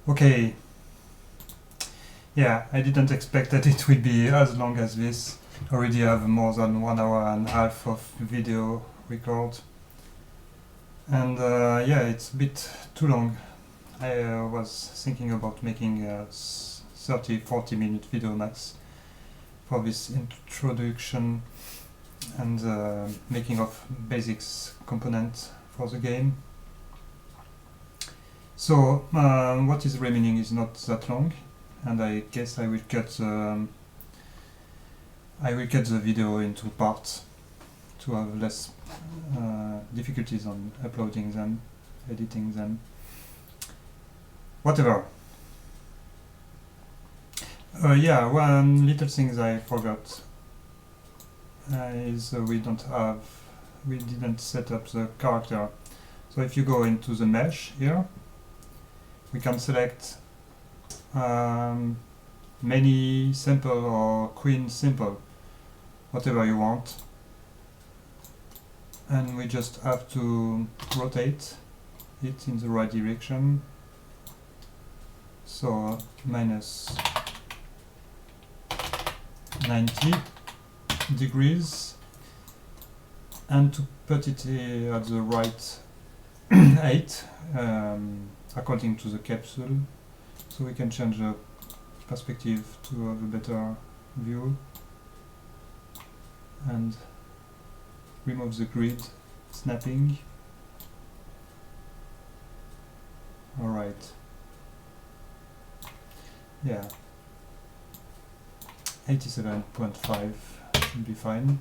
Okay, yeah, I didn't expect that it would be as long as this. I already have more than 1.5 hours of video record. And yeah, it's a bit too long. I was thinking about making a 30-40 minute video max for this introduction and making of basics component for the game. So what is remaining is not that long, and I guess I will cut the video into parts to have less difficulties on uploading them, editing them, whatever. Yeah, one little thing I forgot is we didn't set up the character. So if you go into the mesh here, we can select many simple or queen simple, whatever you want, and we just have to rotate it in the right direction. So minus 90 degrees, and to put it at the right 8 according to the capsule, so we can change the perspective to have a better view and remove the grid snapping. Alright, yeah, 87.5 should be fine.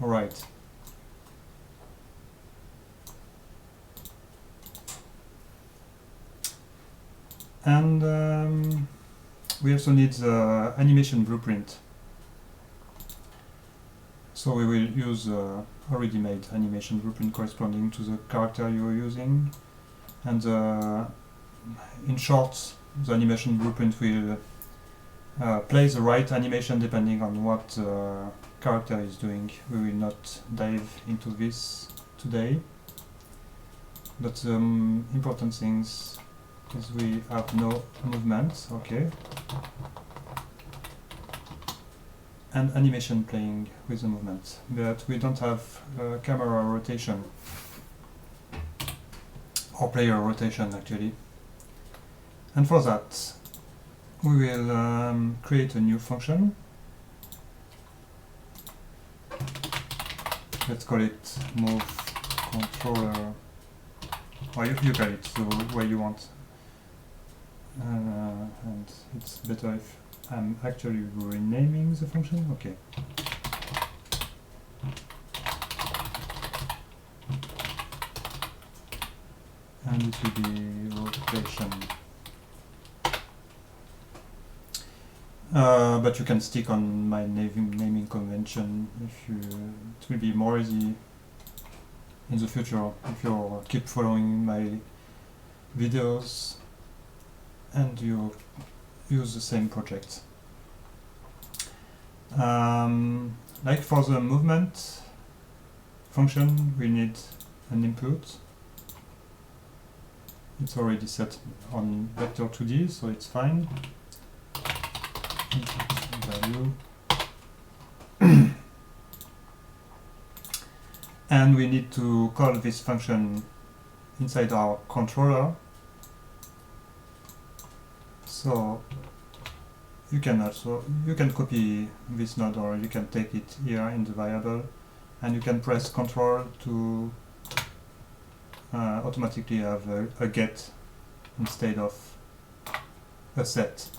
Alright. And we also need the animation blueprint. So we will use already made animation blueprint corresponding to the character you are using. And in short, the animation blueprint will play the right animation depending on what the character is doing. We will not dive into this today, but the important things is we have no movement, okay, and animation playing with the movement, but we don't have camera rotation or player rotation actually. And for that we will create a new function. Let's call it move controller, or you call it the way you want. And it's better if I'm actually renaming the function. Okay. And it will be rotation. But you can stick on my naming convention if you. It will be more easy in the future if you keep following my videos and you use the same project. Like for the movement function, we need an input. It's already set on vector 2D, so it's fine. Input value. And we need to call this function inside our controller. So you can copy this node, or you can take it here in the variable, and you can press Ctrl to automatically have a get instead of a set.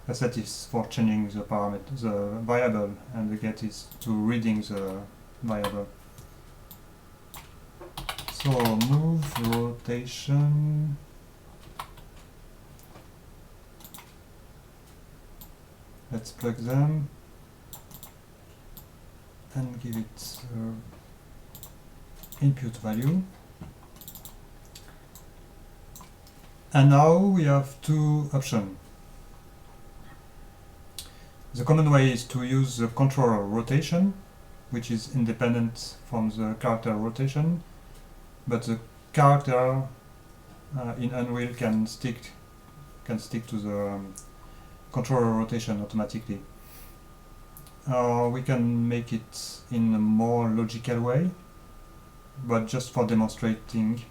A set is for changing the parameter, the variable, and the get is to reading the variable. So move, rotation. Let's plug them and give it input value. And now we have two options. The common way is to use the controller rotation, which is independent from the character rotation, but the character in Unreal can stick can stick to the controller rotation automatically. We can make it in a more logical way, but just for demonstrating.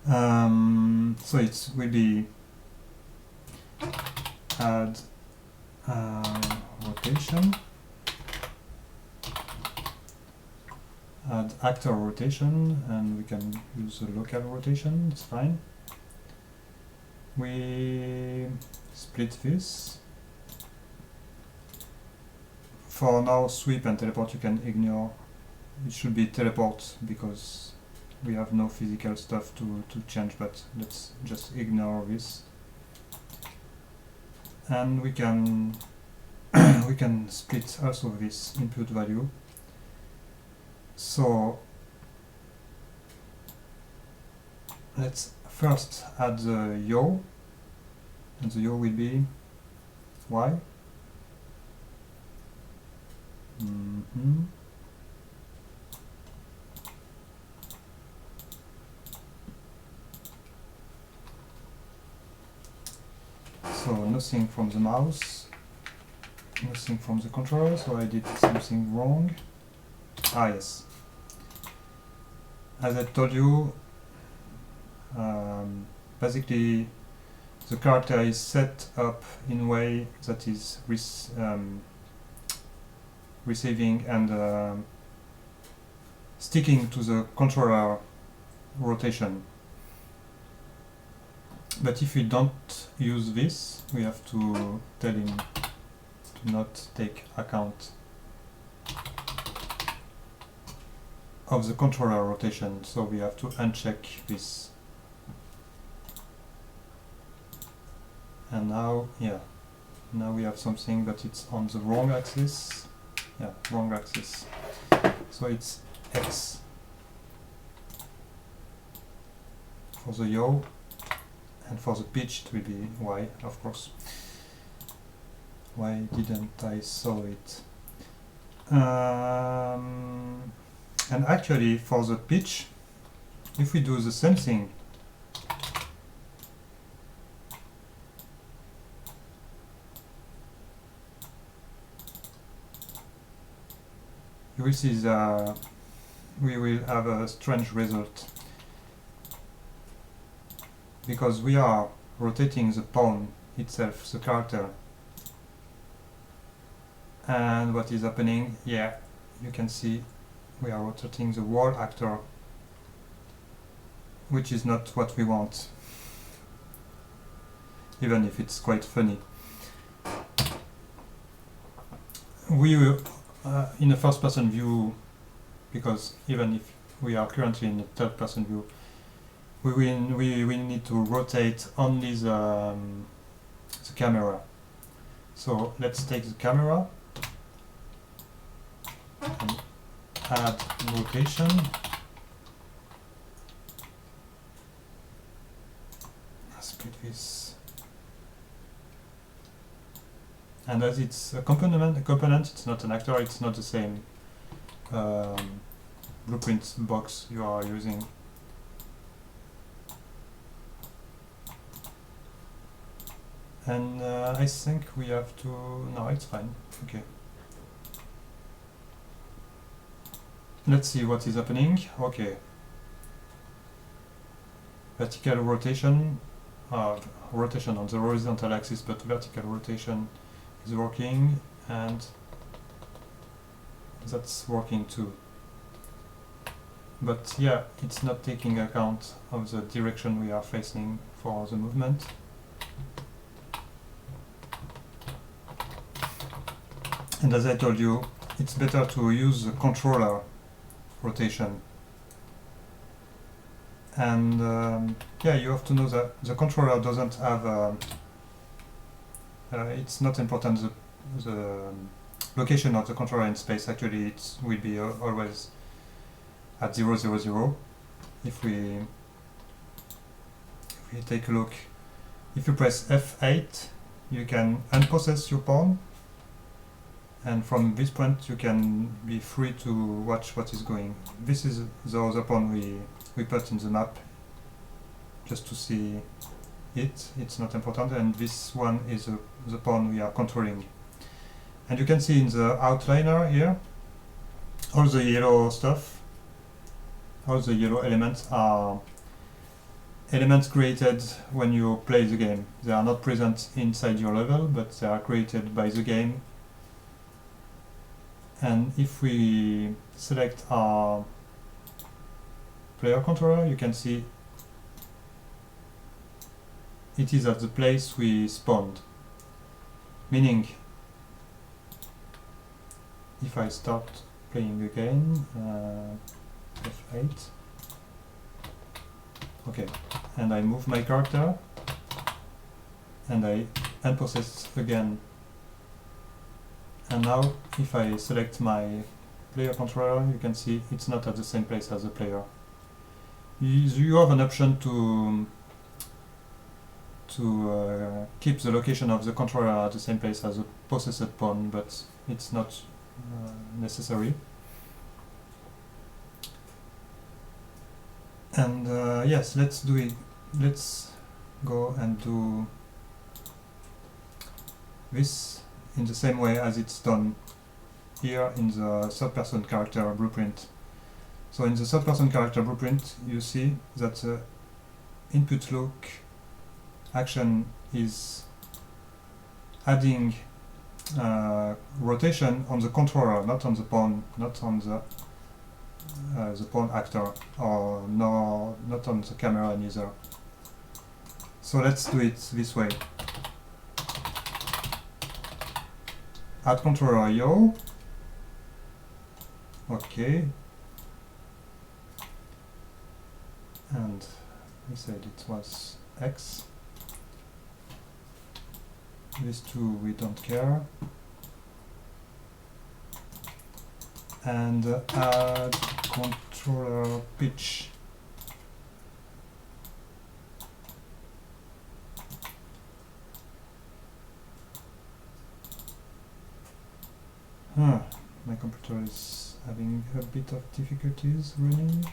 So it will be add rotation, add actor rotation, and we can use the local rotation, it's fine. We split this. For now, sweep and teleport you can ignore. It should be teleport because we have no physical stuff to change, but let's just ignore this. And we can we can split also this input value. So let's first add the yaw, and the yaw will be y. So nothing from the mouse, nothing from the controller, so I did something wrong. Ah yes, as I told you, basically the character is set up in a way that is receiving and sticking to the controller rotation. But if we don't use this, we have to tell him to not take account of the controller rotation, so we have to uncheck this. And now, yeah, now we have something, but it's on the wrong axis. Yeah, wrong axis. So it's X for the yaw, and for the pitch it will be Y, of course. Why didn't I saw it? And actually for the pitch, if we do the same thing, you will see that we will have a strange result, because we are rotating the pawn itself, the character. And what is happening? Yeah, you can see we are rotating the wall actor, which is not what we want, even if it's quite funny. We will, in a first-person view, because even if we are currently in a third-person view, we need to rotate only the camera. So let's take the camera and add rotation. Split this. And as it's a component, it's not an actor, it's not the same blueprint box you are using. And I think we have to... no, it's fine. Okay. Let's see what is happening. Okay. Vertical rotation. Rotation on the horizontal axis, but vertical rotation is working, and that's working too. But yeah, it's not taking account of the direction we are facing for the movement. And as I told you, it's better to use the controller rotation. And yeah, you have to know that the controller doesn't have it's not important the location of the controller in space. Actually, it will be always at 0, 0, 0. If we take a look, if you press F8, you can unprocess your pawn, and from this point you can be free to watch what is going. This is the other pawn we put in the map just to see it. It's not important, and this one is the pawn we are controlling. And you can see in the outliner here, all the yellow stuff, all the yellow elements are elements created when you play the game. They are not present inside your level, but they are created by the game. And if we select our player controller, you can see it is at the place we spawned. Meaning, if I start playing again, F8, okay, and I move my character, and I unprocess again. And now, if I select my player controller, you can see it's not at the same place as the player. You have an option to keep the location of the controller at the same place as the processed pawn, but it's not necessary. And yes, let's do it. Let's go and do this in the same way as it's done here in the third-person character blueprint. So in the third-person character blueprint, you see that the input look action is adding rotation on the controller, not on the pawn, not on the pawn actor, or no, not on the camera neither. So let's do it this way. Add controller yo. Okay. And we said it was X. These two we don't care. And add controller pitch. My computer is having a bit of difficulties running.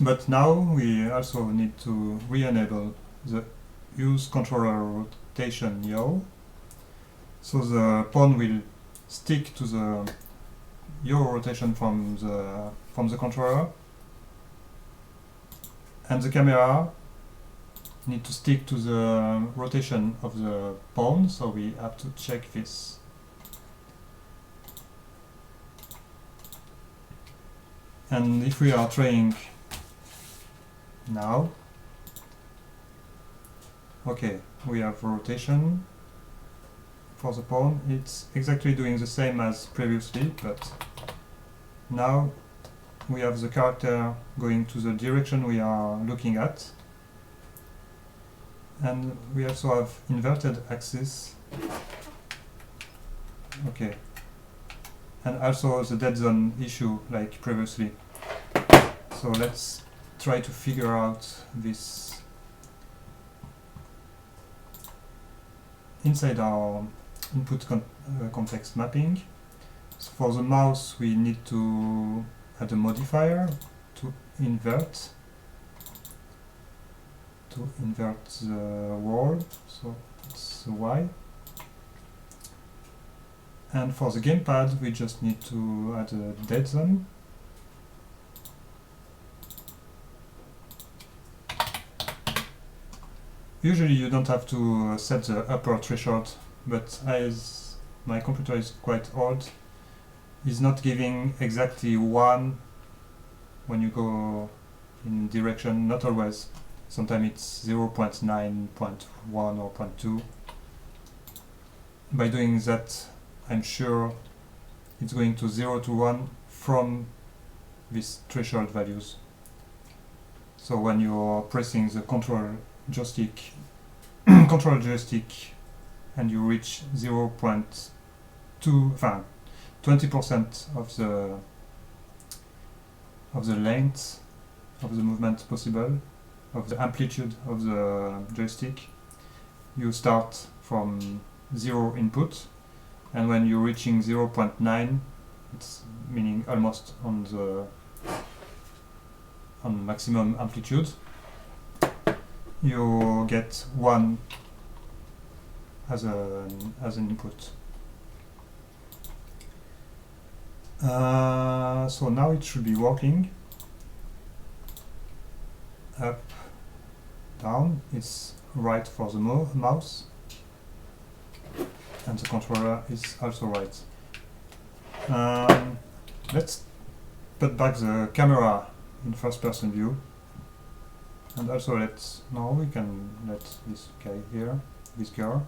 But now we also need to re-enable the use controller rotation yaw. So the pawn will stick to the yaw rotation from the controller, and the camera need to stick to the rotation of the pawn, so we have to check this. And if we are trying now, okay, we have rotation for the pawn. It's exactly doing the same as previously, but now we have the character going to the direction we are looking at. And we also have inverted axis. Okay. And also the dead zone issue like previously. So let's try to figure out this inside our input context mapping. So for the mouse we need to add a modifier to invert the wall, so it's the Y. And for the gamepad we just need to add a dead zone. Usually you don't have to set the upper threshold, but as my computer is quite old, it's not giving exactly 1 when you go in direction, not always. Sometimes it's 0.9, 0.1 or 0.2. By doing that, I'm sure it's going to 0 to 1 from these threshold values. So when you're pressing the control joystick and you reach 0.2, 20% of the length of the movement possible, of the amplitude of the joystick, you start from 0 input, and when you're reaching 0.9 it's meaning almost on the maximum amplitude, you get 1 as an input. So now it should be working. Up, down, it's right for the mouse, and the controller is also right. Let's put back the camera in first person view, and also now we can let this guy here, this girl.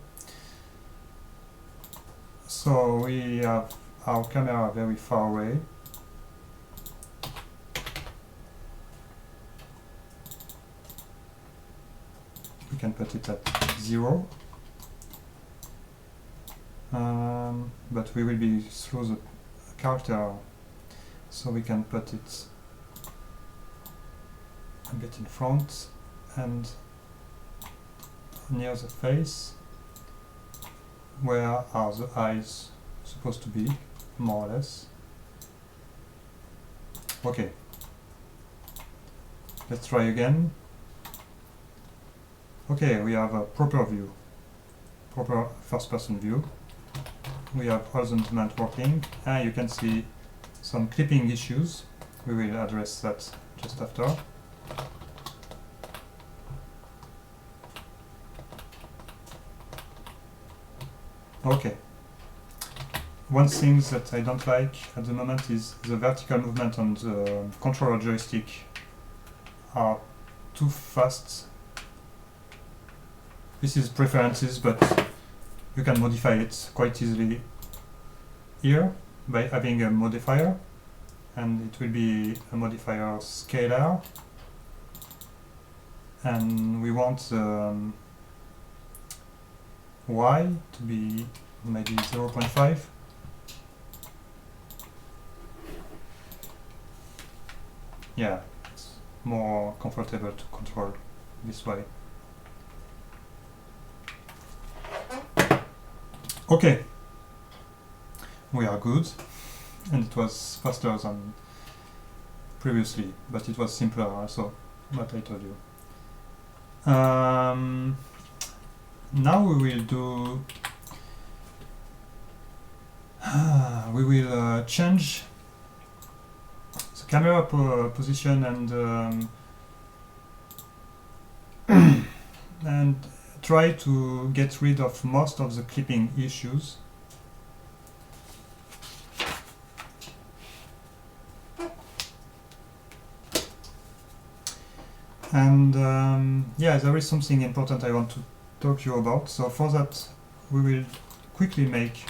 So we have our camera very far away. We can put it at 0, but we will be through the character, so we can put it a bit in front and near the face. Where are the eyes supposed to be, more or less? Okay, let's try again. Okay, we have a proper view, proper first-person view. We have all the movement working, and you can see some clipping issues. We will address that just after. Okay. One thing that I don't like at the moment is the vertical movement on the controller joystick are too fast. This is preferences, but you can modify it quite easily here by having a modifier, and it will be a modifier scalar, and we want y to be maybe 0.5. Yeah, it's more comfortable to control this way. Okay, we are good, and it was faster than previously, but it was simpler also, what I told you. Now we will do, we will change the camera position and try to get rid of most of the clipping issues. And yeah, there is something important I want to talk to you about. So for that, we will quickly make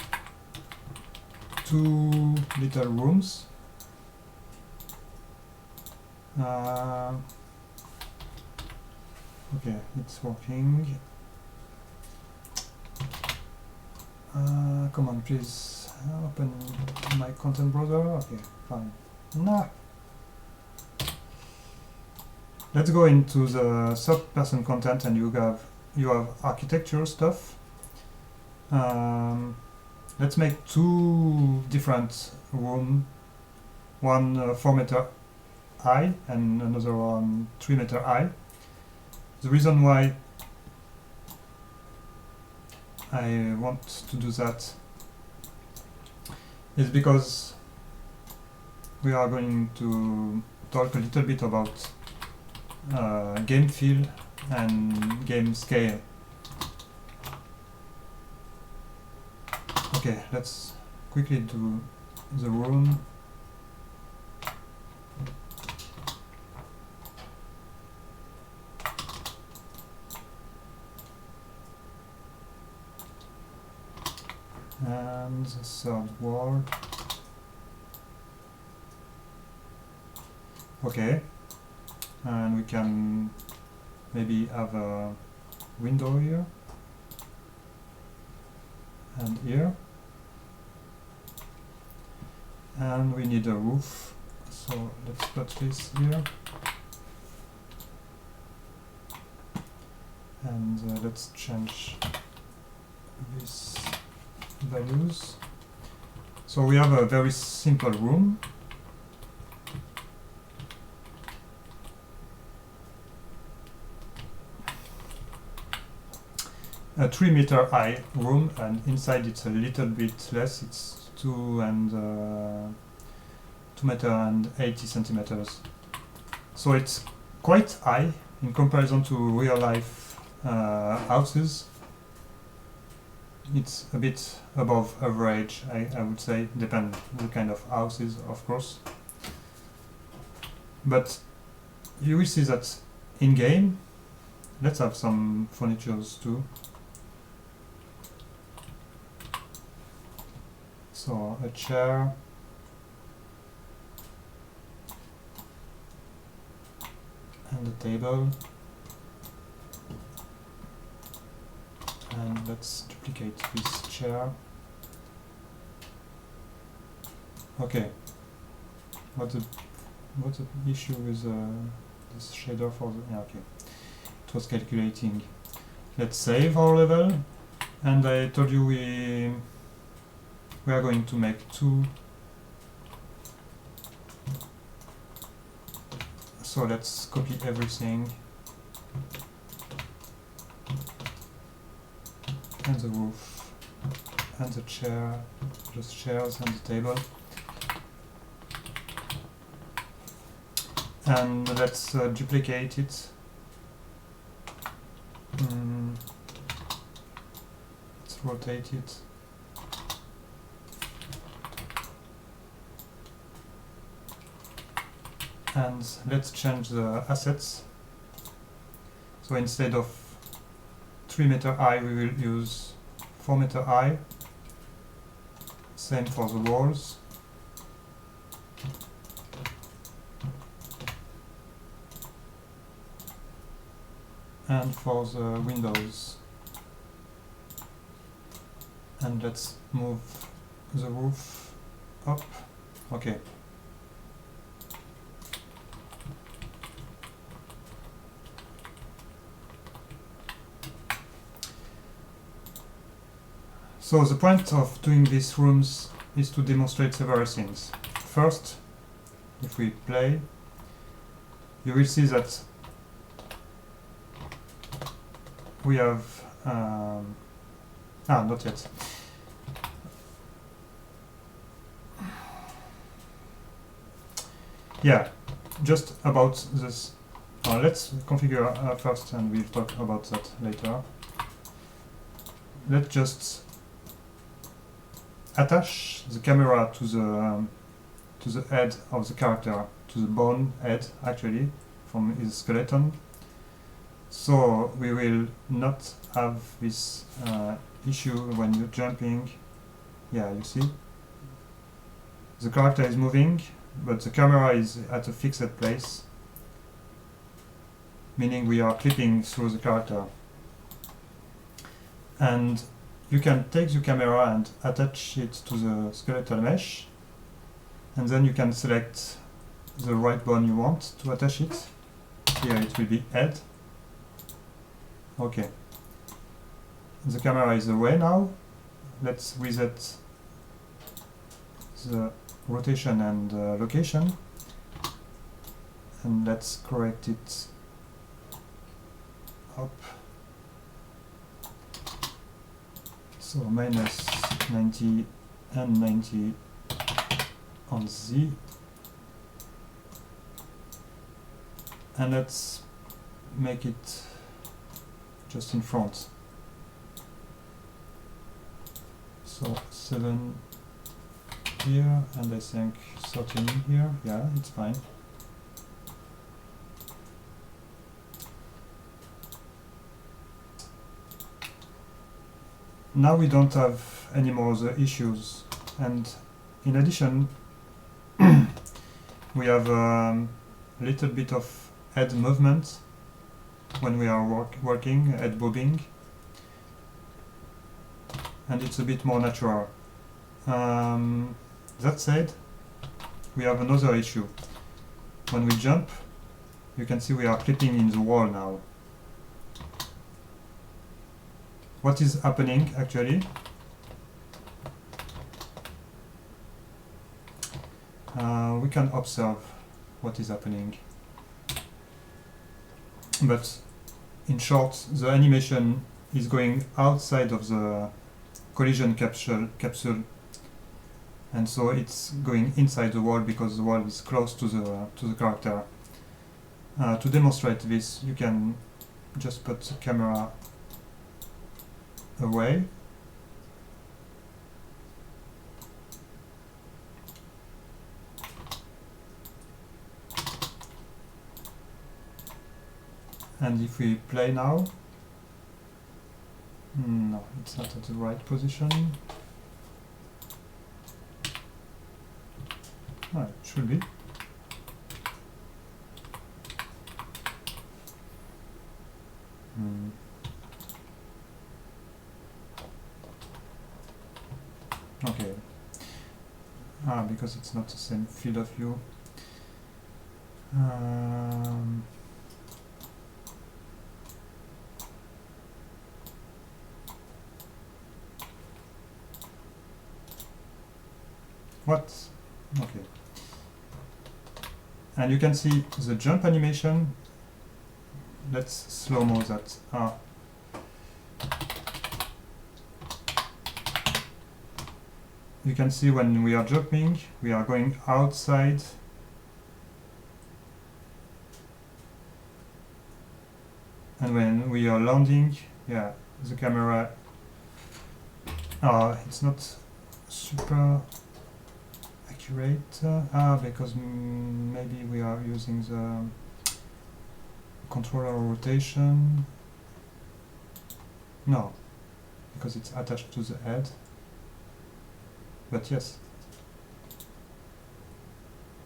2 little rooms. Okay, it's working. Come on, please open my content browser. Okay, fine. Nah. Let's go into the third-person content, and you have architecture stuff. Let's make 2 different rooms, one 4 meter high and another one 3 meter high. The reason why I want to do that is because we are going to talk a little bit about game feel and game scale. Okay, let's quickly do the room. And the third world. Okay, and we can maybe have a window here and here, and we need a roof, so let's put this here, and let's change these values. So we have a very simple room. A 3-meter high room, and inside it's a little bit less. It's 2.80 centimeters. So it's quite high in comparison to real life houses. It's a bit above average, I would say, depend the kind of houses, of course. But you will see that in game, let's have some furnitures too. So a chair, and a table, and let's duplicate this chair. Okay, what's the issue with this shader for the, yeah, okay, it was calculating. Let's save our level, and I told you we are going to make 2. So let's copy everything, and the roof, and the chair, just chairs and the table. And let's duplicate it. Let's rotate it. And let's change the assets. So instead of 3-meter high, we will use 4-meter high. Same for the walls. And for the windows. And let's move the roof up. Okay. So the point of doing these rooms is to demonstrate several things. First, if we play, you will see that we have not yet. Yeah, just about this. Let's configure first, and we'll talk about that later. Let's just attach the camera to the head of the character, to the bone head actually, from his skeleton. So we will not have this issue when you're jumping. Yeah, you see? The character is moving, but the camera is at a fixed place, meaning we are clipping through the character. And you can take the camera and attach it to the skeletal mesh, and then you can select the right bone you want to attach it. Here it will be head. Okay. The camera is away now. Let's reset the rotation and location, and let's correct it up. So minus 90 and 90 on Z. And let's make it just in front. So 7 here, and I think 13 here. Yeah, it's fine. Now we don't have any more the issues, and in addition we have a little bit of head movement when we are working, head bobbing, and it's a bit more natural. That said, we have another issue. When we jump, you can see we are clipping in the wall now. What is happening actually? we can observe what is happening. But in short, the animation is going outside of the collision capsule, and so it's going inside the wall because the wall is close to the character. To demonstrate this, you can just put the camera away. And if we play now, no, it's not at the right position. Oh, it should be. Okay. Because it's not the same field of view. What? Okay. And you can see the jump animation. Let's slow-mo that. You can see when we are jumping, we are going outside. And when we are landing, yeah, the camera, it's not super accurate. Because maybe we are using the controller rotation. No, because it's attached to the head. But yes.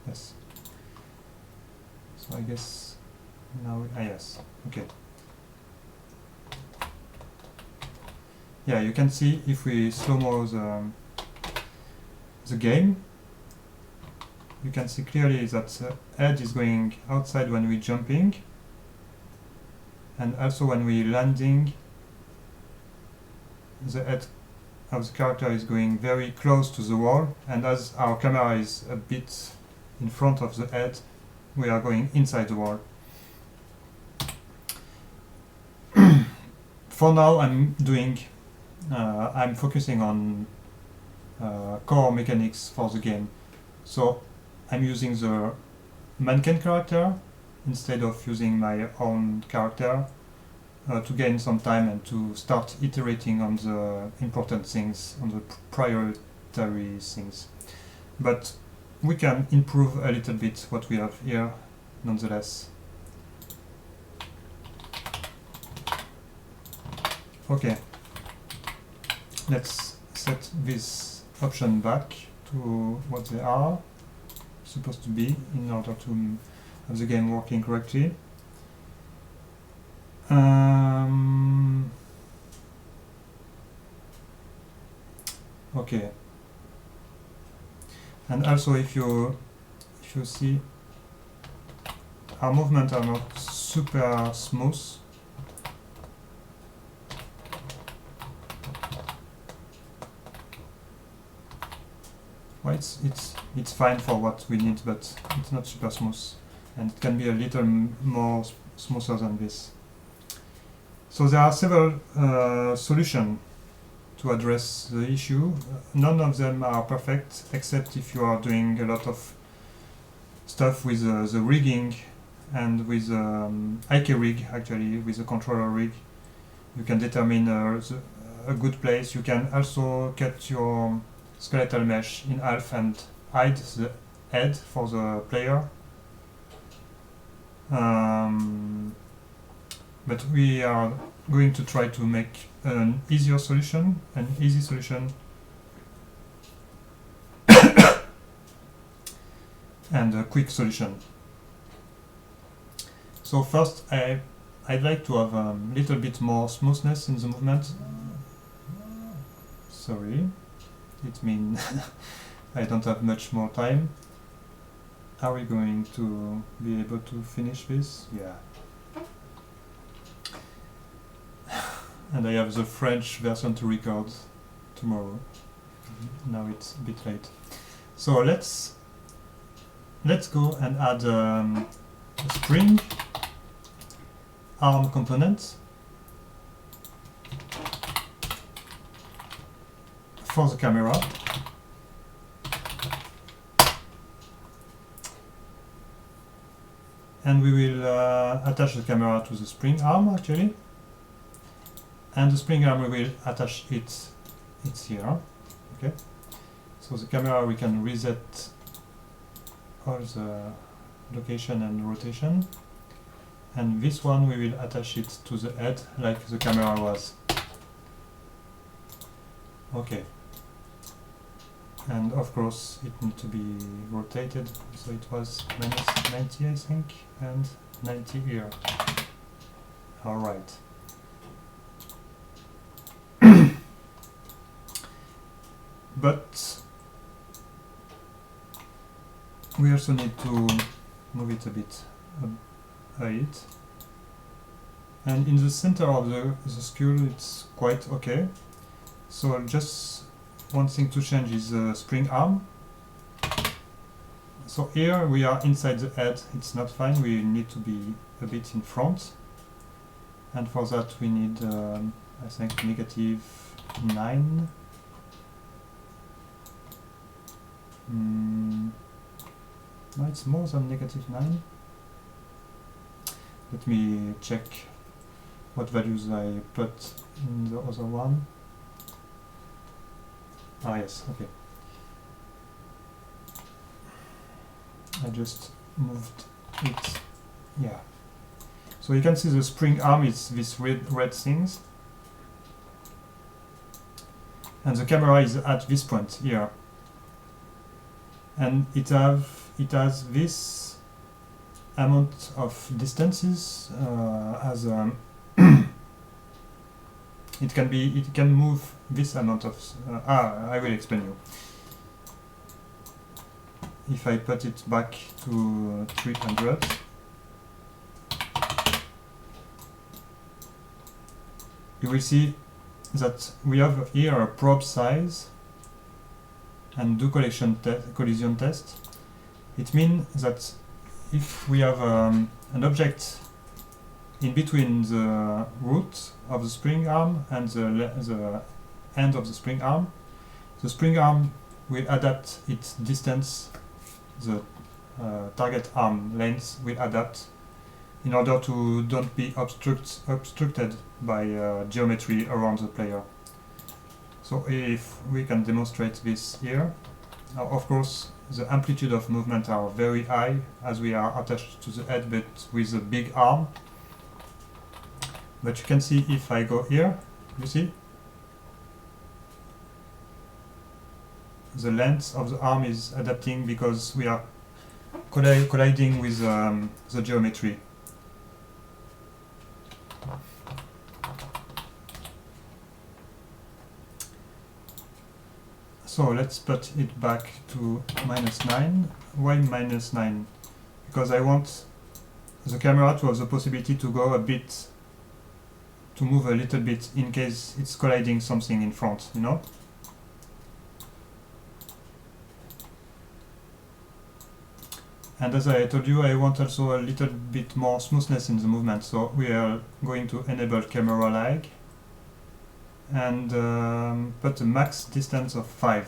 Yes. So I guess now, yes, okay. Yeah, you can see if we slow-mo the game, you can see clearly that the head is going outside when we're jumping, and also when we're landing, the head of the character is going very close to the wall, and as our camera is a bit in front of the head, we are going inside the wall. For now, I'm focusing on core mechanics for the game. So I'm using the mannequin character instead of using my own character to gain some time and to start iterating on the important things, on the priority things. But we can improve a little bit what we have here nonetheless. Okay, let's set this option back to what they are supposed to be in order to have the game working correctly. Okay, and also if you see, our movements are not super smooth. Well, it's fine for what we need, but it's not super smooth, and it can be a little more smoother than this. So there are several solutions to address the issue. None of them are perfect, except if you are doing a lot of stuff with the rigging and with IK rig, actually, with the controller rig. You can determine a good place. You can also cut your skeletal mesh in half and hide the head for the player. But we are going to try to make an easy solution, and a quick solution. So first, I'd like to have a little bit more smoothness in the movement. Sorry, it means I don't have much more time. Are we going to be able to finish this? Yeah. And I have the French version to record tomorrow. Now it's a bit late. So let's let's go and add a spring arm component for the camera. And we will attach the camera to the spring arm actually. And the spring arm we will attach it's here. Okay. So the camera we can reset all the location and rotation. And this one we will attach it to the head like the camera was. Okay. And of course it needs to be rotated, so it was minus 90 I think, and 90 here. Alright. But we also need to move it a bit height. And in the center of the skull it's quite okay. So just one thing to change is the spring arm. So here we are inside the head, it's not fine, we need to be a bit in front. And for that we need, I think, -9. No, it's more than -9. Let me check what values I put in the other one. Ah yes, okay. I just moved it, yeah. So you can see the spring arm is these red things. And the camera is at this point here. And it has this amount of distances as it can move this amount of I will explain you. If I put it back to 300, you will see that we have here a probe size and do collision test. It means that if we have an object in between the root of the spring arm and the end of the spring arm will adapt its distance, the target arm length will adapt in order to don't be obstructed by geometry around the player. So if we can demonstrate this here, now of course the amplitude of movement are very high as we are attached to the head but with a big arm. But you can see if I go here, you see? The length of the arm is adapting because we are colliding with the geometry. So let's put it back to -9. Why -9? Because I want the camera to have the possibility to go a bit, to move a little bit in case it's colliding something in front, you know? And as I told you, I want also a little bit more smoothness in the movement, so we are going to enable camera lag and put a max distance of 5.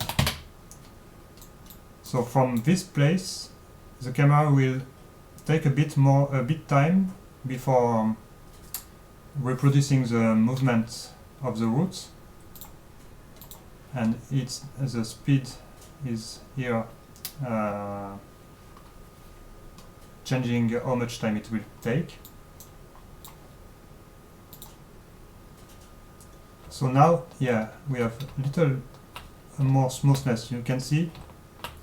So from this place, the camera will take a bit time before reproducing the movement of the roots, and the speed is here changing how much time it will take. So now, yeah, we have a little more smoothness. You can see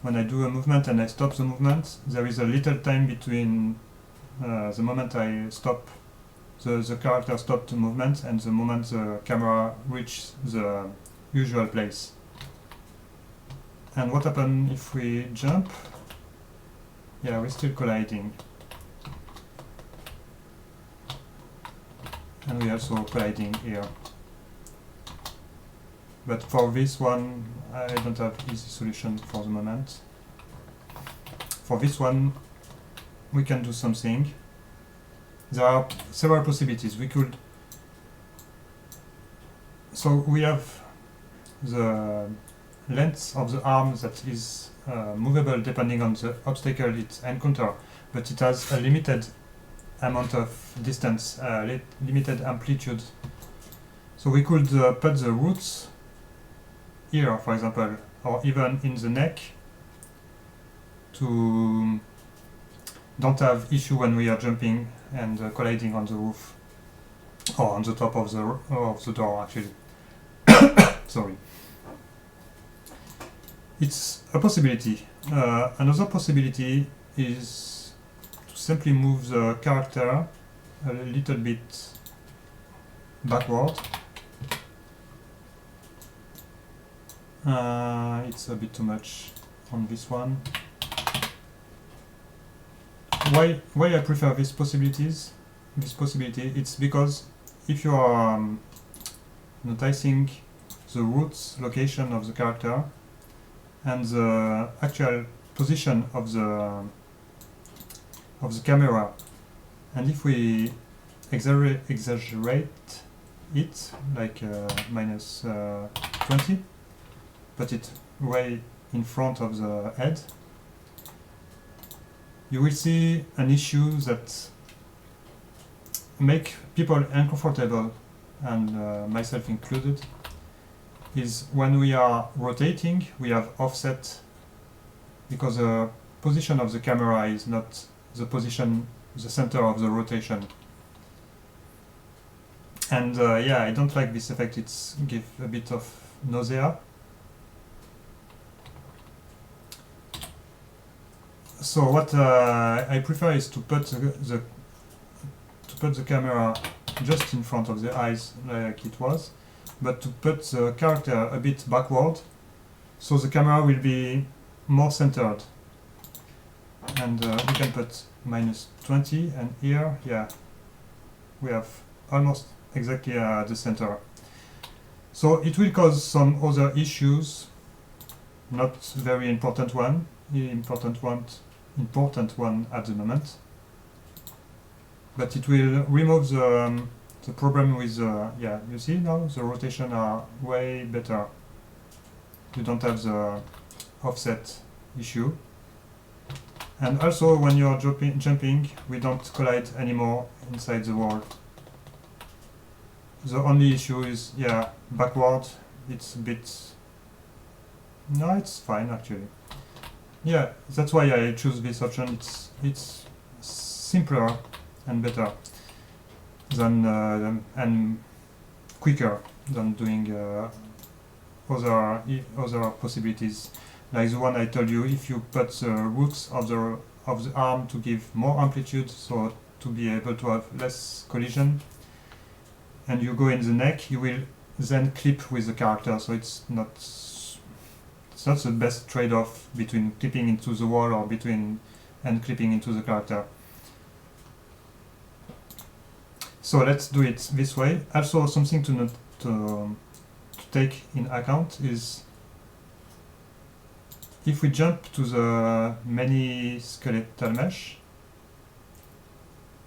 when I do a movement and I stop the movement, there is a little time between the moment I stop, the character stopped the movement and the moment the camera reaches the usual place. And what happens if we jump? Yeah, we're still colliding. And we're also colliding here. But for this one, I don't have easy solution for the moment. for this one, we can do something. There are several possibilities. We could. So we have the length of the arm that is movable depending on the obstacle it encounters, but it has a limited amount of distance, limited amplitude. So we could put the roots here, for example, or even in the neck to don't have issue when we are jumping and colliding on the roof or on the top of the door, actually. Sorry. It's a possibility. Another possibility is to simply move the character a little bit backward. It's a bit too much on this one. Why I prefer this possibility, it's because if you are noticing the roots location of the character and the actual position of the camera, and if we exaggerate it, like minus 20, put it way in front of the head, you will see an issue that make people uncomfortable, and myself included, is when we are rotating, we have offset, because the position of the camera is not the center of the rotation. And yeah, I don't like this effect. It's give a bit of nausea. So what I prefer is to put the camera just in front of the eyes, like it was, but to put the character a bit backward, so the camera will be more centered. And we can put minus 20, and here, yeah, we have almost exactly the center. So it will cause some other issues, not very important one, important one at the moment, but it will remove the problem with yeah, you see now the rotation are way better. You don't have the offset issue, and also when you are jumping, we don't collide anymore inside the wall. The only issue is, yeah, backward. It's a bit. No, it's fine actually. Yeah, that's why I choose this option. It's simpler and better than and quicker than doing other possibilities, like the one I told you. If you put the roots of the arm to give more amplitude, so to be able to have less collision, and you go in the neck, you will then clip with the character. So it's not the best trade-off between clipping into the wall or and clipping into the character. So let's do it this way. Also, something to take in account is if we jump to the many skeletal mesh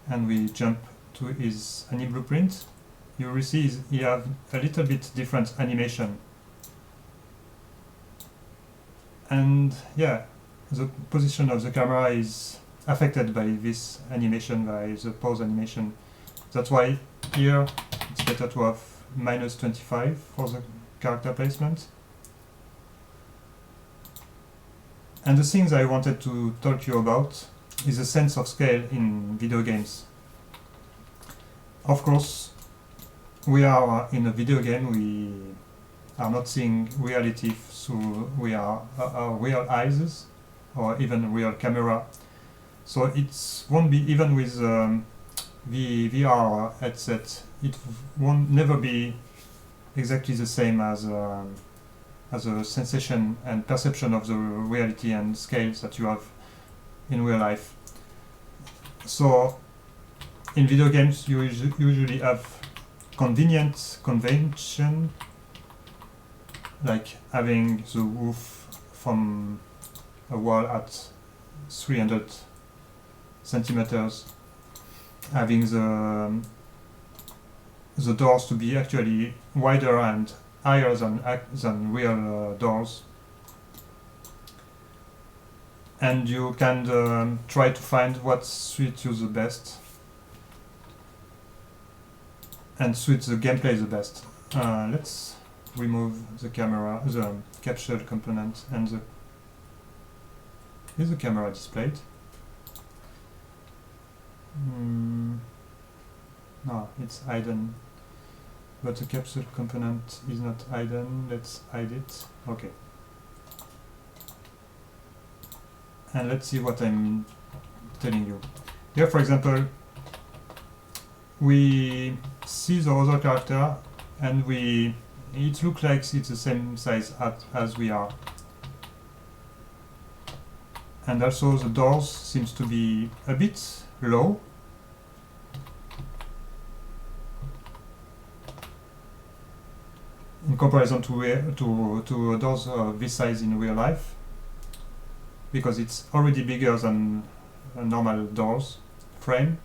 and we jump to his any blueprint, you will see he have a little bit different animation. And yeah, the position of the camera is affected by this animation, by the pose animation. That's why here it's better to have minus 25 for the character placement. And the things I wanted to talk to you about is the sense of scale in video games. Of course, we are in a video game, we are not seeing reality through our real eyes or even real camera. So it won't be, even with the VR headset, it won't never be exactly the same as a sensation and perception of the reality and scales that you have in real life. So in video games you usually have convention, like having the roof from a wall at 300 centimeters, having the doors to be actually wider and higher than real doors. And you can try to find what suits you the best and suits the gameplay the best. Let's remove the camera, the capsule component, and is the camera displayed? No, it's hidden, but the capsule component is not hidden. Let's hide it. Okay. And let's see what I'm telling you. Here, for example, we see the other character, and it looks like it's the same size as we are. And also the doors seems to be a bit low. In comparison to doors of this size in real life, because it's already bigger than a normal doors frame.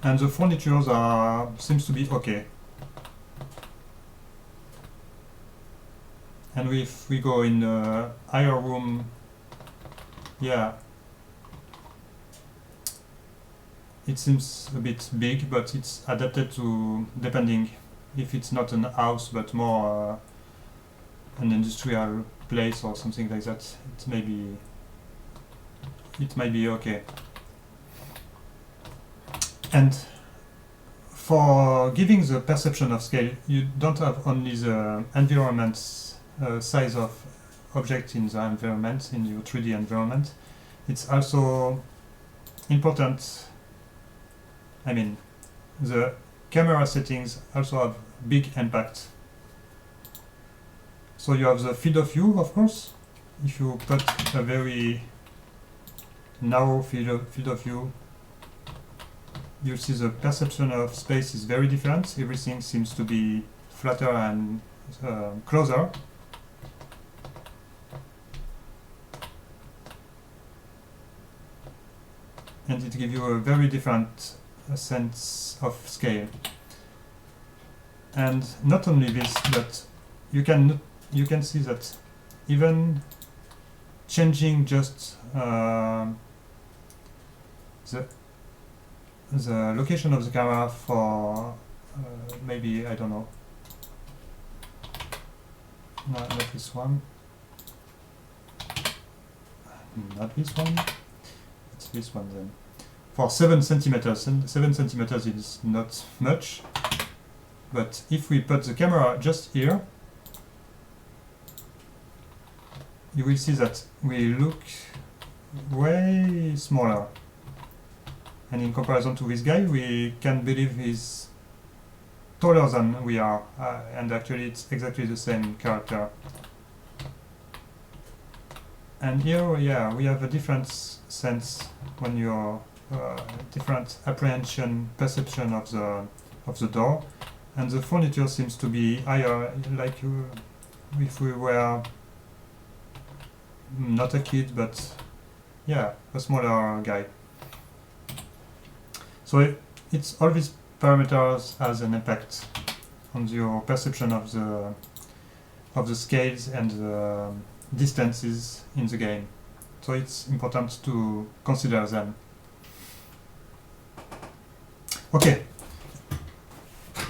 And the furniture seems to be okay. And if we go in a higher room, yeah, it seems a bit big, but it's adapted to, depending if it's not an house but more an industrial place or something like that, it might be okay. And for giving the perception of scale, you don't have only the environment's size of object in the environment, in your 3D environment. It's also important, I mean, the camera settings also have big impact. So you have the field of view, of course. If you put a very narrow field of view, you'll see the perception of space is very different. Everything seems to be flatter and closer. And it gives you a very different sense of scale. And not only this, but you can see that even changing just the location of the camera for maybe, I don't know, no, not this one, not this one, it's this one then. For 7 centimeters, 7 centimeters is not much, but if we put the camera just here, you will see that we look way smaller. And in comparison to this guy, we can believe he's taller than we are, and actually it's exactly the same character. And here, yeah, we have a different sense when you're different apprehension, perception of the door, and the furniture seems to be higher, like if we were not a kid, but yeah, a smaller guy. So it's all these parameters has an impact on your perception of the scales and the distances in the game. So it's important to consider them. Okay,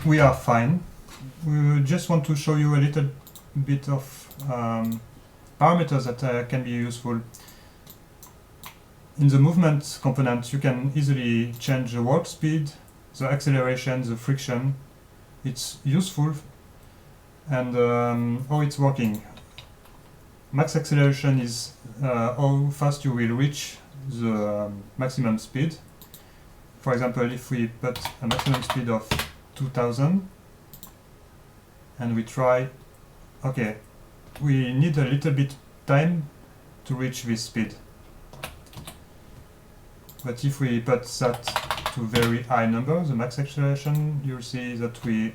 we are fine. We just want to show you a little bit of parameters that can be useful. In the movement component, you can easily change the warp speed, the acceleration, the friction. It's useful, and how it's working. Max acceleration is how fast you will reach the maximum speed. For example, if we put a maximum speed of 2000 and we try, okay, we need a little bit time to reach this speed. But if we put that to very high number, the max acceleration, you'll see that we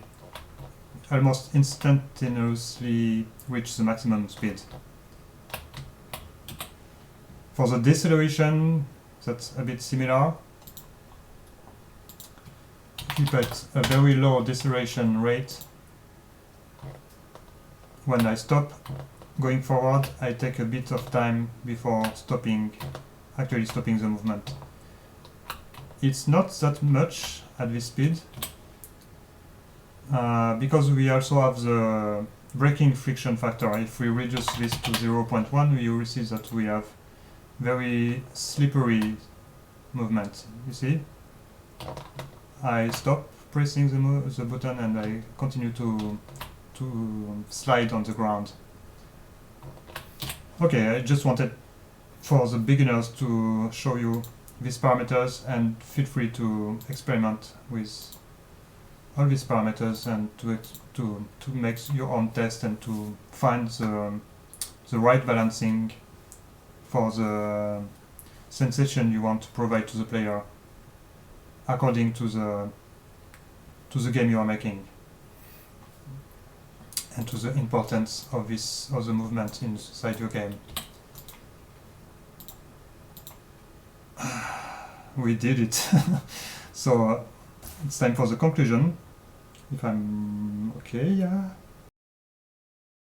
almost instantaneously reach the maximum speed. For the deceleration, that's a bit similar. Keep at a very low deceleration rate. When I stop going forward, I take a bit of time before actually stopping the movement. It's not that much at this speed, because we also have the braking friction factor. If we reduce this to 0.1, you will see that we have very slippery movement. You see? I stop pressing the button and I continue to slide on the ground. Okay, I just wanted for the beginners to show you these parameters, and feel free to experiment with all these parameters and to make your own test and to find the right balancing for the sensation you want to provide to the player according to the game you are making and to the importance of the movement inside your game. We did it. So it's time for the conclusion. If I'm okay, yeah.